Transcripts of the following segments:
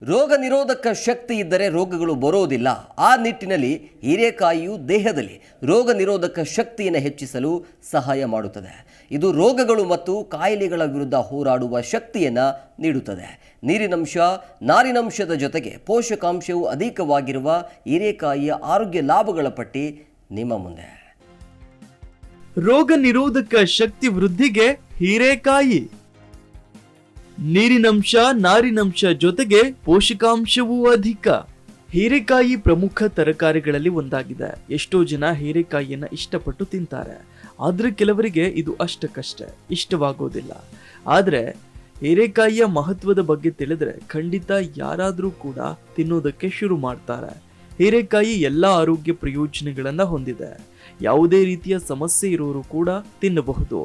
ರೋಗ ನಿರೋಧಕ ಶಕ್ತಿ ಇದ್ದರೆ ರೋಗಗಳು ಬರೋದಿಲ್ಲ. ಆ ನಿಟ್ಟಿನಲ್ಲಿ ಹೀರೆಕಾಯಿಯು ದೇಹದಲ್ಲಿ ರೋಗ ನಿರೋಧಕ ಶಕ್ತಿಯನ್ನು ಹೆಚ್ಚಿಸಲು ಸಹಾಯ ಮಾಡುತ್ತದೆ. ಇದು ರೋಗಗಳು ಮತ್ತು ಕಾಯಿಲೆಗಳ ವಿರುದ್ಧ ಹೋರಾಡುವ ಶಕ್ತಿಯನ್ನು ನೀಡುತ್ತದೆ. ನೀರಿನಂಶ, ನಾರಿನಂಶದ ಜೊತೆಗೆ ಪೋಷಕಾಂಶವು ಅಧಿಕವಾಗಿರುವ ಹೀರೆಕಾಯಿಯ ಆರೋಗ್ಯ ಲಾಭಗಳ ಪಟ್ಟಿ ನಿಮ್ಮ ಮುಂದೆ. ರೋಗ ನಿರೋಧಕ ಶಕ್ತಿ ವೃದ್ಧಿಗೆ ಹೀರೆಕಾಯಿ. ನೀರಿನಂಶ, ನಾರಿನಂಶ ಜೊತೆಗೆ ಪೋಷಕಾಂಶವೂ ಅಧಿಕ. ಹೀರೆಕಾಯಿ ಪ್ರಮುಖ ತರಕಾರಿಗಳಲ್ಲಿ ಒಂದಾಗಿದೆ. ಎಷ್ಟೋ ಜನ ಹೀರೆಕಾಯಿಯನ್ನ ಇಷ್ಟಪಟ್ಟು ತಿಂತಾರೆ, ಆದ್ರೆ ಕೆಲವರಿಗೆ ಇದು ಅಷ್ಟಕ್ಕಷ್ಟೇ ಇಷ್ಟವಾಗೋದಿಲ್ಲ. ಆದ್ರೆ ಹೀರೆಕಾಯಿಯ ಮಹತ್ವದ ಬಗ್ಗೆ ತಿಳಿದ್ರೆ ಖಂಡಿತ ಯಾರಾದ್ರೂ ಕೂಡ ತಿನ್ನೋದಕ್ಕೆ ಶುರು ಮಾಡ್ತಾರೆ. ಹೀರೆಕಾಯಿ ಎಲ್ಲಾ ಆರೋಗ್ಯ ಪ್ರಯೋಜನಗಳನ್ನ ಹೊಂದಿದೆ. ಯಾವುದೇ ರೀತಿಯ ಸಮಸ್ಯೆ ಇರೋರು ಕೂಡ ತಿನ್ನಬಹುದು.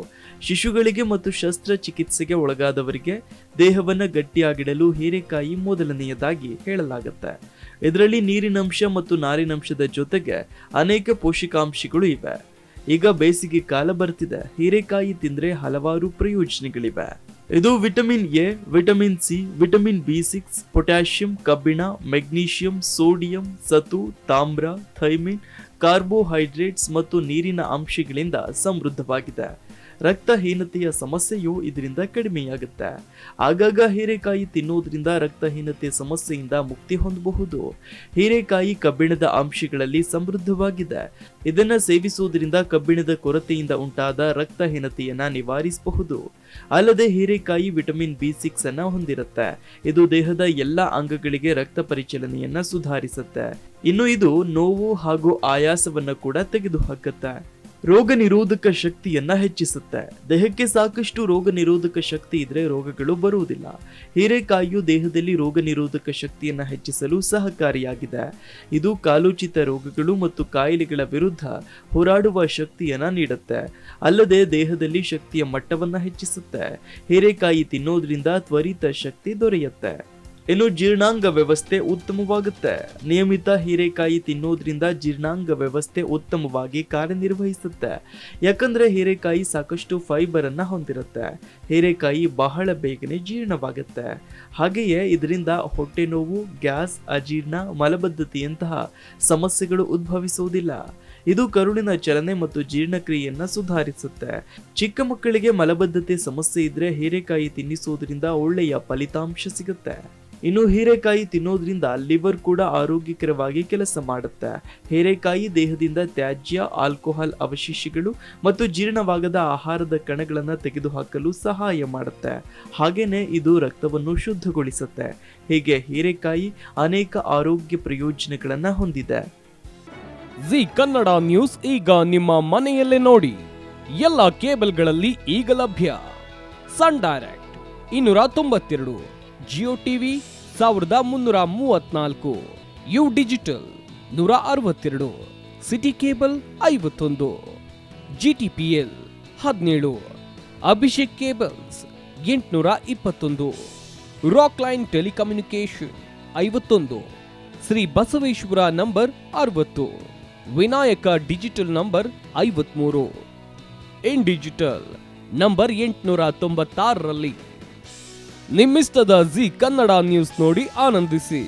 ಶಿಶುಗಳಿಗೆ ಮತ್ತು ಶಸ್ತ್ರಚಿಕಿತ್ಸೆಗೆ ಒಳಗಾದವರಿಗೆ ದೇಹವನ್ನ ಗಟ್ಟಿಯಾಗಿಡಲು ಹೀರೆಕಾಯಿ ಮೊದಲನೆಯದಾಗಿ ಹೇಳಲಾಗುತ್ತೆ. ಇದರಲ್ಲಿ ನೀರಿನಂಶ ಮತ್ತು ನಾರಿನಂಶದ ಜೊತೆಗೆ ಅನೇಕ ಪೋಷಕಾಂಶಗಳು ಇವೆ. ಈಗ ಬೇಸಿಗೆ ಕಾಲ ಬರ್ತಿದೆ. ಹೀರೆಕಾಯಿ ತಿಂದ್ರೆ ಹಲವಾರು ಪ್ರಯೋಜನಗಳಿವೆ. ಇದು vitamin A, vitamin C, vitamin ಬಿ6, ಪೊಟ್ಯಾಷಿಯಂ, ಕಬ್ಬಿಣ, ಮೆಗ್ನೀಷಿಯಂ, ಸೋಡಿಯಂ, ಸತು, ತಾಮ್ರ, ಥೈಮಿನ್, ಕಾರ್ಬೋಹೈಡ್ರೇಟ್ಸ್ ಮತ್ತು ನೀರಿನ ಅಂಶಗಳಿಂದ ಸಮೃದ್ಧವಾಗಿದೆ. ರಕ್ತಹೀನತೆಯ ಸಮಸ್ಯೆಯು ಇದರಿಂದ ಕಡಿಮೆಯಾಗುತ್ತೆ. ಆಗಾಗ ಹೀರೆಕಾಯಿ ತಿನ್ನೋದ್ರಿಂದ ರಕ್ತಹೀನತೆ ಸಮಸ್ಯೆಯಿಂದ ಮುಕ್ತಿ ಹೊಂದಬಹುದು. ಹೀರೆಕಾಯಿ ಕಬ್ಬಿಣದ ಅಂಶಗಳಲ್ಲಿ ಸಮೃದ್ಧವಾಗಿದೆ. ಇದನ್ನ ಸೇವಿಸುವುದರಿಂದ ಕಬ್ಬಿಣದ ಕೊರತೆಯಿಂದ ಉಂಟಾದ ರಕ್ತಹೀನತೆಯನ್ನ ನಿವಾರಿಸಬಹುದು. ಅಲ್ಲದೆ ಹೀರೆಕಾಯಿ ವಿಟಮಿನ್ ಬಿ6 ಅನ್ನ ಹೊಂದಿರುತ್ತೆ. ಇದು ದೇಹದ ಎಲ್ಲಾ ಅಂಗಗಳಿಗೆ ರಕ್ತ ಪರಿಚಲನೆಯನ್ನ ಸುಧಾರಿಸುತ್ತೆ. ಇನ್ನು ಇದು ನೋವು ಹಾಗೂ ಆಯಾಸವನ್ನ ಕೂಡ ತೆಗೆದುಹಾಕುತ್ತೆ. ರೋಗ ನಿರೋಧಕ ಶಕ್ತಿಯನ್ನ ಹೆಚ್ಚಿಸುತ್ತೆ. ದೇಹಕ್ಕೆ ಸಾಕಷ್ಟು ರೋಗ ನಿರೋಧಕ ಶಕ್ತಿ ಇದ್ರೆ ರೋಗಗಳು ಬರುವುದಿಲ್ಲ. ಹೀರೆಕಾಯಿಯು ದೇಹದಲ್ಲಿ ರೋಗ ನಿರೋಧಕ ಶಕ್ತಿಯನ್ನ ಹೆಚ್ಚಿಸಲು ಸಹಕಾರಿಯಾಗಿದೆ. ಇದು ಕಾಲೋಚಿತ ರೋಗಗಳು ಮತ್ತು ಕಾಯಿಲೆಗಳ ವಿರುದ್ಧ ಹೋರಾಡುವ ಶಕ್ತಿಯನ್ನ ನೀಡುತ್ತೆ. ಅಲ್ಲದೆ ದೇಹದಲ್ಲಿ ಶಕ್ತಿಯ ಮಟ್ಟವನ್ನ ಹೆಚ್ಚಿಸುತ್ತೆ. ಹೀರೆಕಾಯಿ ತಿನ್ನೋದ್ರಿಂದ ತ್ವರಿತ ಶಕ್ತಿ ದೊರೆಯುತ್ತೆ. ಇನ್ನು ಜೀರ್ಣಾಂಗ ವ್ಯವಸ್ಥೆ ಉತ್ತಮವಾಗುತ್ತೆ. ನಿಯಮಿತ ಹೀರೆಕಾಯಿ ತಿನ್ನೋದ್ರಿಂದ ಜೀರ್ಣಾಂಗ ವ್ಯವಸ್ಥೆ ಉತ್ತಮವಾಗಿ ಕಾರ್ಯನಿರ್ವಹಿಸುತ್ತೆ. ಯಾಕಂದ್ರೆ ಹೀರೆಕಾಯಿ ಸಾಕಷ್ಟು ಫೈಬರ್ ಅನ್ನ ಹೊಂದಿರುತ್ತೆ. ಹೀರೆಕಾಯಿ ಬಹಳ ಬೇಗನೆ ಜೀರ್ಣವಾಗುತ್ತೆ. ಹಾಗೆಯೇ ಇದರಿಂದ ಹೊಟ್ಟೆ ನೋವು, ಗ್ಯಾಸ್, ಅಜೀರ್ಣ, ಮಲಬದ್ಧತೆಯಂತಹ ಸಮಸ್ಯೆಗಳು ಉದ್ಭವಿಸುವುದಿಲ್ಲ. ಇದು ಕರುಳಿನ ಚಲನೆ ಮತ್ತು ಜೀರ್ಣಕ್ರಿಯೆಯನ್ನ ಸುಧಾರಿಸುತ್ತೆ. ಚಿಕ್ಕ ಮಕ್ಕಳಿಗೆ ಮಲಬದ್ಧತೆ ಸಮಸ್ಯೆ ಇದ್ರೆ ಹೀರೆಕಾಯಿ ತಿನ್ನಿಸುವುದರಿಂದ ಒಳ್ಳೆಯ ಫಲಿತಾಂಶ ಸಿಗುತ್ತೆ. ಇನ್ನು ಹೀರೆಕಾಯಿ ತಿನ್ನೋದ್ರಿಂದ ಲಿವರ್ ಕೂಡ ಆರೋಗ್ಯಕರವಾಗಿ ಕೆಲಸ ಮಾಡುತ್ತೆ. ಹೀರೆಕಾಯಿ ದೇಹದಿಂದ ತ್ಯಾಜ್ಯ, ಆಲ್ಕೋಹಾಲ್ ಅವಶೇಷಗಳು ಮತ್ತು ಜೀರ್ಣವಾಗದ ಆಹಾರದ ಕಣಗಳನ್ನು ತೆಗೆದುಹಾಕಲು ಸಹಾಯ ಮಾಡುತ್ತೆ. ಹಾಗೇನೆ ಇದು ರಕ್ತವನ್ನು ಶುದ್ಧಗೊಳಿಸುತ್ತೆ. ಹೀಗೆ ಹೀರೆಕಾಯಿ ಅನೇಕ ಆರೋಗ್ಯ ಪ್ರಯೋಜನಗಳನ್ನ ಹೊಂದಿದೆ. ಜಿ ಕನ್ನಡ ನ್ಯೂಸ್ ಈಗ ನಿಮ್ಮ ಮನೆಯಲ್ಲೇ ನೋಡಿ. ಎಲ್ಲ ಕೇಬಲ್ಗಳಲ್ಲಿ ಈಗ ಲಭ್ಯ. Sun direct 292, Jio TV 1334, U digital 162, SITI cable 51, GTPL 17, Abhishek cables 821, rock line telecommunication 51, Shri Basaveshwara number 60, Vinayaka digital number 53, in digital number 896ರಲ್ಲಿ. ನಿಮ್ಮಿಸ್ತದ ಜಿ ಕನ್ನಡ ನ್ಯೂಸ್ ನೋಡಿ ಆನಂದಿಸಿ.